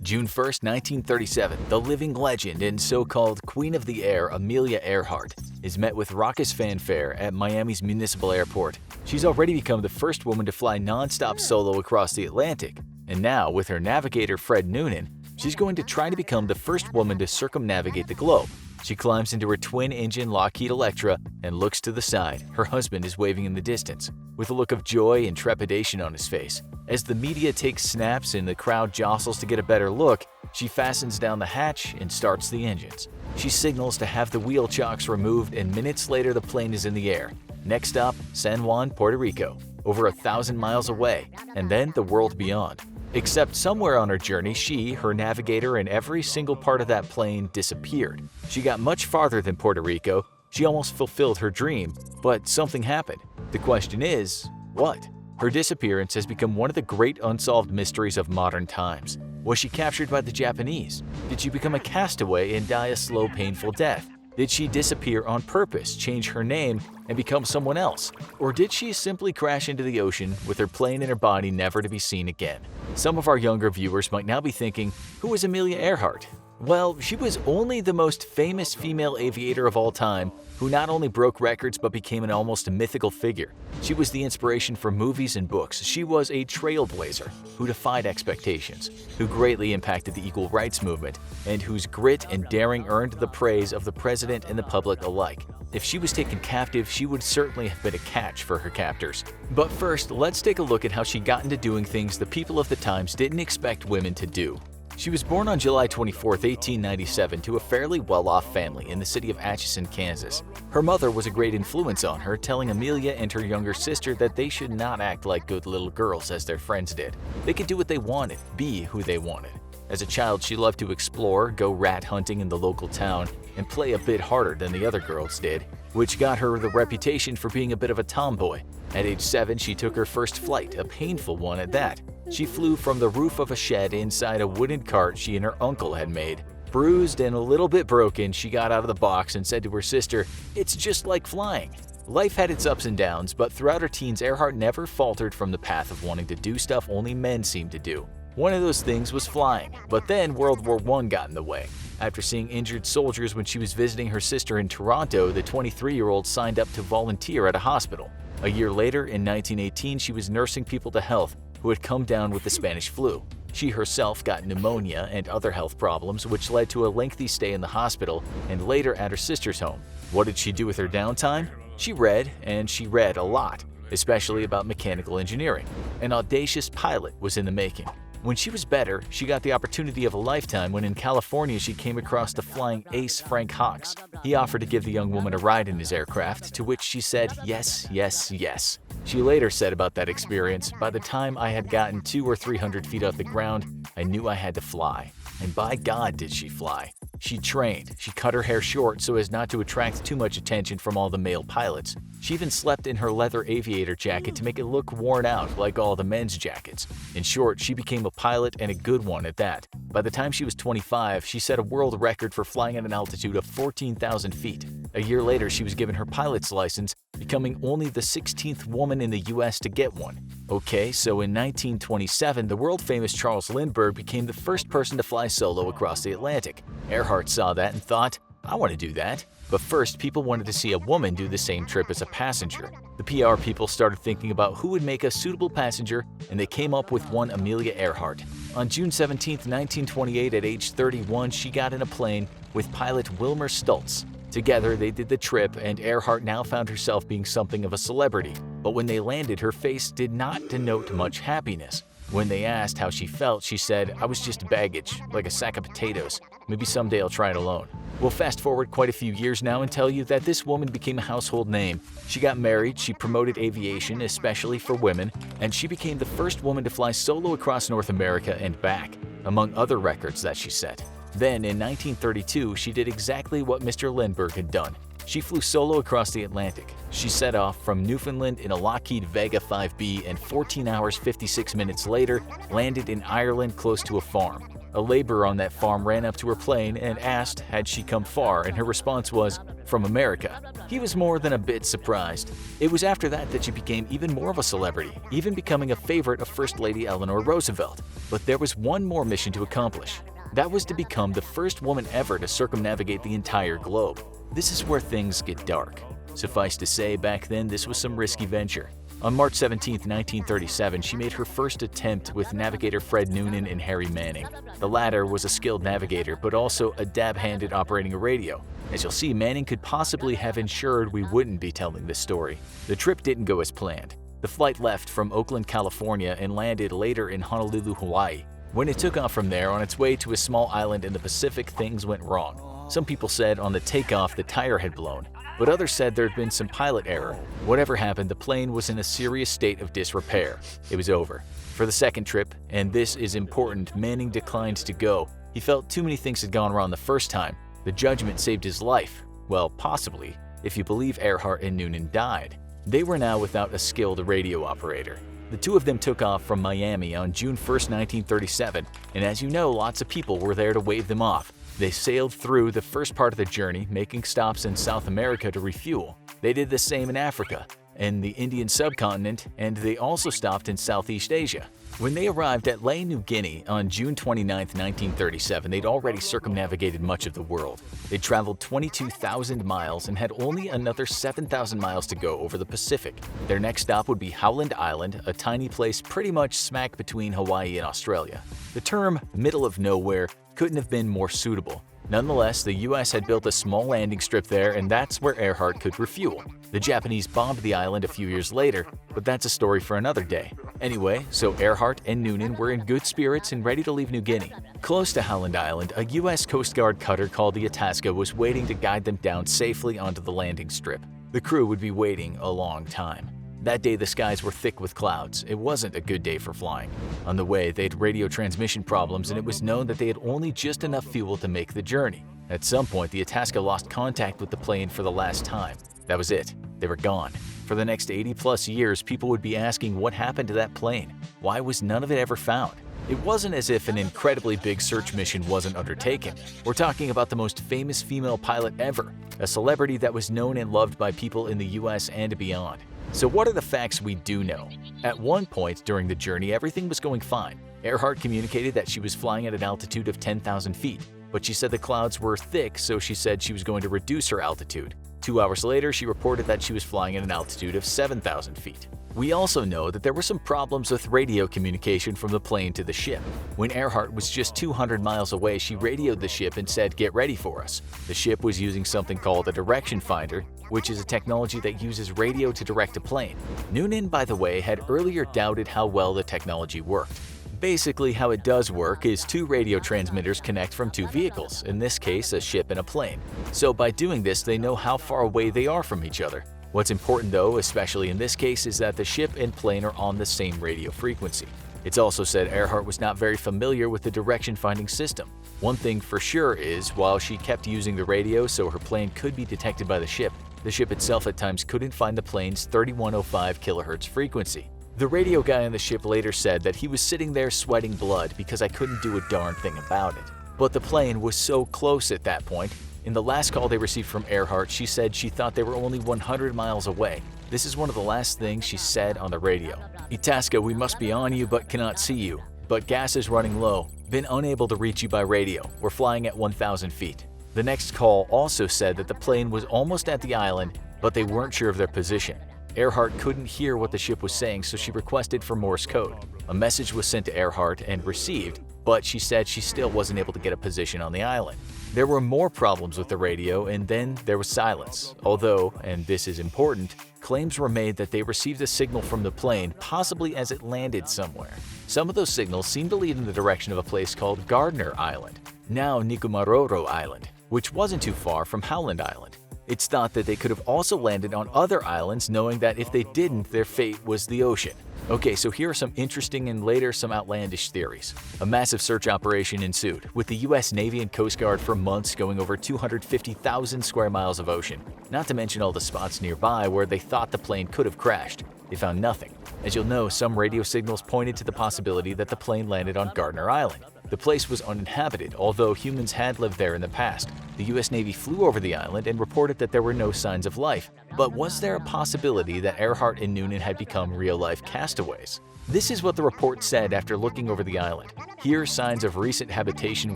June 1, 1937, the living legend and so-called Queen of the Air Amelia Earhart is met with raucous fanfare at Miami's Municipal Airport. She's already become the first woman to fly non-stop solo across the Atlantic, and now, with her navigator Fred Noonan, she's going to try to become the first woman to circumnavigate the globe. She climbs into her twin-engine Lockheed Electra and looks to the side. Her husband is waving in the distance, with a look of joy and trepidation on his face. As the media takes snaps and the crowd jostles to get a better look, she fastens down the hatch and starts the engines. She signals to have the wheel chocks removed, and minutes later the plane is in the air. Next stop, San Juan, Puerto Rico, over 1,000 miles away, and then the world beyond. Except somewhere on her journey, she, her navigator, and every single part of that plane disappeared. She got much farther than Puerto Rico. She almost fulfilled her dream, but something happened. The question is, what? Her disappearance has become one of the great unsolved mysteries of modern times. Was she captured by the Japanese? Did she become a castaway and die a slow, painful death? Did she disappear on purpose, change her name, and become someone else? Or did she simply crash into the ocean with her plane and her body never to be seen again? Some of our younger viewers might now be thinking, who is Amelia Earhart? Well, she was only the most famous female aviator of all time, who not only broke records but became an almost mythical figure. She was the inspiration for movies and books. She was a trailblazer who defied expectations, who greatly impacted the equal rights movement, and whose grit and daring earned the praise of the president and the public alike. If she was taken captive, she would certainly have been a catch for her captors. But first, let's take a look at how she got into doing things the people of the times didn't expect women to do. She was born on July 24, 1897 to a fairly well-off family in the city of Atchison, Kansas. Her mother was a great influence on her, telling Amelia and her younger sister that they should not act like good little girls as their friends did. They could do what they wanted, be who they wanted. As a child, she loved to explore, go rat hunting in the local town, and play a bit harder than the other girls did, which got her the reputation for being a bit of a tomboy. At age 7, she took her first flight, a painful one at that. She flew from the roof of a shed inside a wooden cart she and her uncle had made. Bruised and a little bit broken, she got out of the box and said to her sister, "It's just like flying." Life had its ups and downs, but throughout her teens, Earhart never faltered from the path of wanting to do stuff only men seem to do. One of those things was flying, but then World War I got in the way. After seeing injured soldiers when she was visiting her sister in Toronto, the 23-year-old signed up to volunteer at a hospital. A year later, in 1918, she was nursing people to health who had come down with the Spanish flu. She herself got pneumonia and other health problems, which led to a lengthy stay in the hospital and later at her sister's home. What did she do with her downtime? She read, and she read a lot, especially about mechanical engineering. An audacious pilot was in the making. When she was better, she got the opportunity of a lifetime when in California she came across the flying ace Frank Hawks. He offered to give the young woman a ride in his aircraft, to which she said yes, yes, yes. She later said about that experience, "By the time I had gotten 200 or 300 feet off the ground, I knew I had to fly. And by God did she fly. She trained. She cut her hair short so as not to attract too much attention from all the male pilots. She even slept in her leather aviator jacket to make it look worn out like all the men's jackets. In short, she became a pilot, and a good one at that. By the time she was 25, she set a world record for flying at an altitude of 14,000 feet. A year later, she was given her pilot's license, becoming only the 16th woman in the US to get one. Okay, so in 1927, the world-famous Charles Lindbergh became the first person to fly solo across the Atlantic. Earhart saw that and thought, I want to do that. But first, people wanted to see a woman do the same trip as a passenger. The PR people started thinking about who would make a suitable passenger, and they came up with one Amelia Earhart. On June 17, 1928, at age 31, she got in a plane with pilot Wilmer Stultz. Together, they did the trip, and Earhart now found herself being something of a celebrity. But when they landed, her face did not denote much happiness. When they asked how she felt, she said, "I was just baggage, like a sack of potatoes. Maybe someday I'll try it alone." We'll fast forward quite a few years now and tell you that this woman became a household name. She got married, she promoted aviation, especially for women, and she became the first woman to fly solo across North America and back, among other records that she set. Then, in 1932, she did exactly what Mr. Lindbergh had done. She flew solo across the Atlantic. She set off from Newfoundland in a Lockheed Vega 5B, and 14 hours 56 minutes later, landed in Ireland close to a farm. A laborer on that farm ran up to her plane and asked had she come far, and her response was, from America. He was more than a bit surprised. It was after that she became even more of a celebrity, even becoming a favorite of First Lady Eleanor Roosevelt. But there was one more mission to accomplish. That was to become the first woman ever to circumnavigate the entire globe. This is where things get dark. Suffice to say, back then this was some risky venture. On March 17, 1937, she made her first attempt with navigator Fred Noonan and Harry Manning. The latter was a skilled navigator, but also a dab-handed operating a radio. As you'll see, Manning could possibly have ensured we wouldn't be telling this story. The trip didn't go as planned. The flight left from Oakland, California and landed later in Honolulu, Hawaii. When it took off from there on its way to a small island in the Pacific, things went wrong. Some people said on the takeoff the tire had blown, but others said there had been some pilot error. Whatever happened, the plane was in a serious state of disrepair. It was over. For the second trip, and this is important, Manning declined to go. He felt too many things had gone wrong the first time. The judgment saved his life. Well, possibly, if you believe Earhart and Noonan died. They were now without a skilled radio operator. The two of them took off from Miami on June 1, 1937, and as you know, lots of people were there to wave them off. They sailed through the first part of the journey, making stops in South America to refuel. They did the same in Africa and the Indian subcontinent, and they also stopped in Southeast Asia. When they arrived at Lae, New Guinea on June 29, 1937, they'd already circumnavigated much of the world. They traveled 22,000 miles and had only another 7,000 miles to go over the Pacific. Their next stop would be Howland Island, a tiny place pretty much smack between Hawaii and Australia. The term middle of nowhere couldn't have been more suitable. Nonetheless, the US had built a small landing strip there, and that's where Earhart could refuel. The Japanese bombed the island a few years later, but that's a story for another day. Anyway, so Earhart and Noonan were in good spirits and ready to leave New Guinea. Close to Howland Island, a US Coast Guard cutter called the Itasca was waiting to guide them down safely onto the landing strip. The crew would be waiting a long time. That day the skies were thick with clouds. It wasn't a good day for flying. On the way, they had radio transmission problems, and it was known that they had only just enough fuel to make the journey. At some point, the Itasca lost contact with the plane for the last time. That was it. They were gone. For the next 80-plus years, people would be asking what happened to that plane. Why was none of it ever found? It wasn't as if an incredibly big search mission wasn't undertaken. We're talking about the most famous female pilot ever, a celebrity that was known and loved by people in the US and beyond. So what are the facts we do know? At one point during the journey, everything was going fine. Earhart communicated that she was flying at an altitude of 10,000 feet, but she said the clouds were thick, so she said she was going to reduce her altitude. 2 hours later, she reported that she was flying at an altitude of 7,000 feet. We also know that there were some problems with radio communication from the plane to the ship. When Earhart was just 200 miles away, she radioed the ship and said, "Get ready for us." The ship was using something called a direction finder, which is a technology that uses radio to direct a plane. Noonan, by the way, had earlier doubted how well the technology worked. Basically, how it does work is two radio transmitters connect from two vehicles, in this case, a ship and a plane. So by doing this, they know how far away they are from each other. What's important though, especially in this case, is that the ship and plane are on the same radio frequency. It's also said Earhart was not very familiar with the direction-finding system. One thing for sure is, while she kept using the radio so her plane could be detected by the ship itself at times couldn't find the plane's 3105 kHz frequency. The radio guy on the ship later said that he was sitting there sweating blood because I couldn't do a darn thing about it. But the plane was so close at that point. In the last call they received from Earhart, she said she thought they were only 100 miles away. This is one of the last things she said on the radio. "Itasca, we must be on you but cannot see you. But gas is running low. Been unable to reach you by radio. We're flying at 1,000 feet. The next call also said that the plane was almost at the island, but they weren't sure of their position. Earhart couldn't hear what the ship was saying, so she requested for Morse code. A message was sent to Earhart and received, but she said she still wasn't able to get a position on the island. There were more problems with the radio, and then there was silence. Although, and this is important, claims were made that they received a signal from the plane, possibly as it landed somewhere. Some of those signals seemed to lead in the direction of a place called Gardner Island, now Nikumaroro Island, which wasn't too far from Howland Island. It's thought that they could have also landed on other islands, knowing that if they didn't, their fate was the ocean. Okay, so here are some interesting and later some outlandish theories. A massive search operation ensued, with the US Navy and Coast Guard for months going over 250,000 square miles of ocean, not to mention all the spots nearby where they thought the plane could have crashed. They found nothing. As you'll know, some radio signals pointed to the possibility that the plane landed on Gardner Island. The place was uninhabited, although humans had lived there in the past. The US Navy flew over the island and reported that there were no signs of life. But was there a possibility that Earhart and Noonan had become real-life castaways? This is what the report said after looking over the island. Here, signs of recent habitation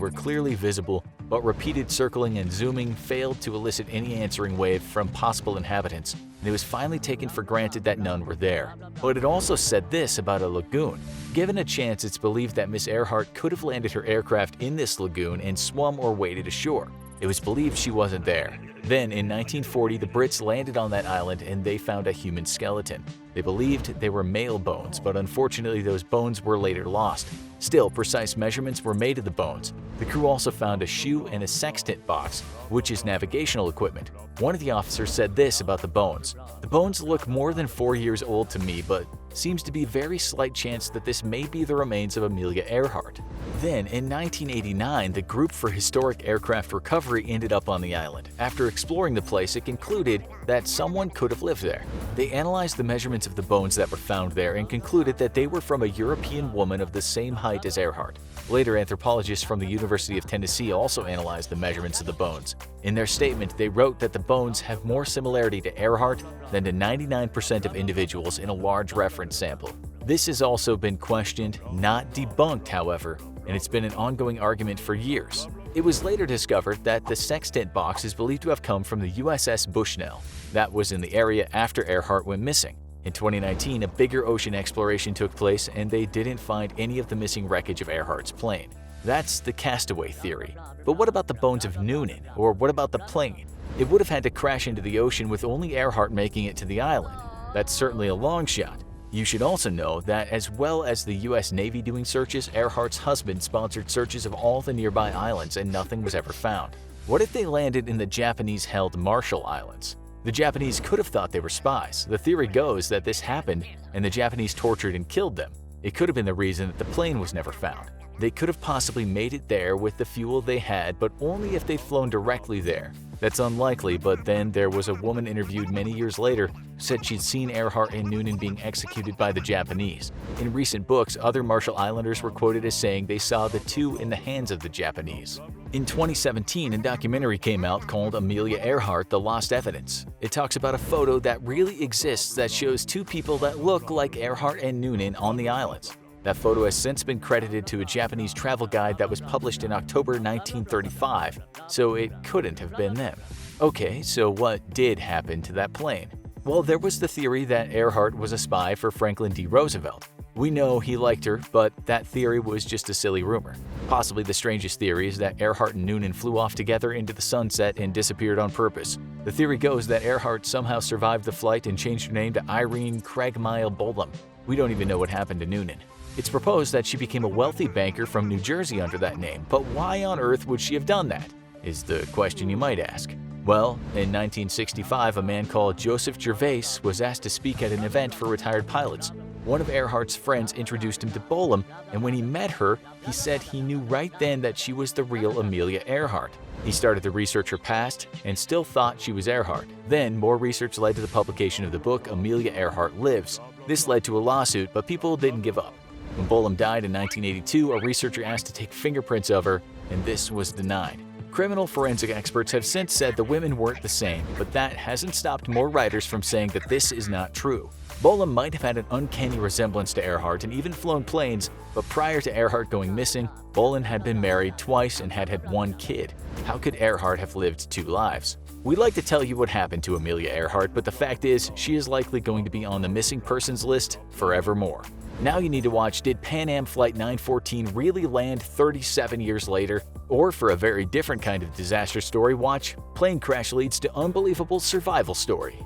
were clearly visible, but repeated circling and zooming failed to elicit any answering wave from possible inhabitants, and it was finally taken for granted that none were there. But it also said this about a lagoon. Given a chance, it's believed that Miss Earhart could have landed her aircraft in this lagoon and swum or waded ashore. It was believed she wasn't there. Then, in 1940, the Brits landed on that island and they found a human skeleton. They believed they were male bones, but unfortunately those bones were later lost. Still, precise measurements were made of the bones. The crew also found a shoe and a sextant box, which is navigational equipment. One of the officers said this about the bones: "The bones look more than 4 years old to me, but seems to be very slight chance that this may be the remains of Amelia Earhart." Then, in 1989, the Group for Historic Aircraft Recovery ended up on the island. After exploring the place, it concluded that someone could have lived there. They analyzed the measurements of the bones that were found there and concluded that they were from a European woman of the same height as Earhart. Later, anthropologists from the University of Tennessee also analyzed the measurements of the bones. In their statement, they wrote that the bones have more similarity to Earhart than to 99% of individuals in a large reference sample. This has also been questioned, not debunked, however, and it's been an ongoing argument for years. It was later discovered that the sextant box is believed to have come from the USS Bushnell. That was in the area after Earhart went missing. In 2019, a bigger ocean exploration took place and they didn't find any of the missing wreckage of Earhart's plane. That's the Castaway theory. But what about the bones of Noonan? Or what about the plane? It would have had to crash into the ocean with only Earhart making it to the island. That's certainly a long shot. You should also know that as well as the US Navy doing searches, Earhart's husband sponsored searches of all the nearby islands and nothing was ever found. What if they landed in the Japanese-held Marshall Islands? The Japanese could have thought they were spies. The theory goes that this happened and the Japanese tortured and killed them. It could have been the reason that the plane was never found. They could have possibly made it there with the fuel they had, but only if they'd flown directly there. That's unlikely, but then there was a woman interviewed many years later who said she'd seen Earhart and Noonan being executed by the Japanese. In recent books, other Marshall Islanders were quoted as saying they saw the two in the hands of the Japanese. In 2017, a documentary came out called Amelia Earhart: The Lost Evidence. It talks about a photo that really exists that shows two people that look like Earhart and Noonan on the islands. That photo has since been credited to a Japanese travel guide that was published in October 1935, so it couldn't have been them. Okay, so what did happen to that plane? Well, there was the theory that Earhart was a spy for Franklin D. Roosevelt. We know he liked her, but that theory was just a silly rumor. Possibly the strangest theory is that Earhart and Noonan flew off together into the sunset and disappeared on purpose. The theory goes that Earhart somehow survived the flight and changed her name to Irene Craigmile Bolam. We don't even know what happened to Noonan. It's proposed that she became a wealthy banker from New Jersey under that name, but why on earth would she have done that, is the question you might ask. Well, in 1965, a man called Joseph Gervais was asked to speak at an event for retired pilots. One of Earhart's friends introduced him to Bolam, and when he met her, he said he knew right then that she was the real Amelia Earhart. He started to research her past and still thought she was Earhart. Then, more research led to the publication of the book Amelia Earhart Lives. This led to a lawsuit, but people didn't give up. When Bolam died in 1982, a researcher asked to take fingerprints of her, and this was denied. Criminal forensic experts have since said the women weren't the same, but that hasn't stopped more writers from saying that this is not true. Bolam might have had an uncanny resemblance to Earhart and even flown planes, but prior to Earhart going missing, Bolam had been married twice and had had one kid. How could Earhart have lived two lives? We'd like to tell you what happened to Amelia Earhart, but the fact is, she is likely going to be on the missing persons list forevermore. Now you need to watch Did Pan Am Flight 914 Really Land 37 Years Later? Or for a very different kind of disaster story, watch Plane Crash Leads to Unbelievable Survival Story.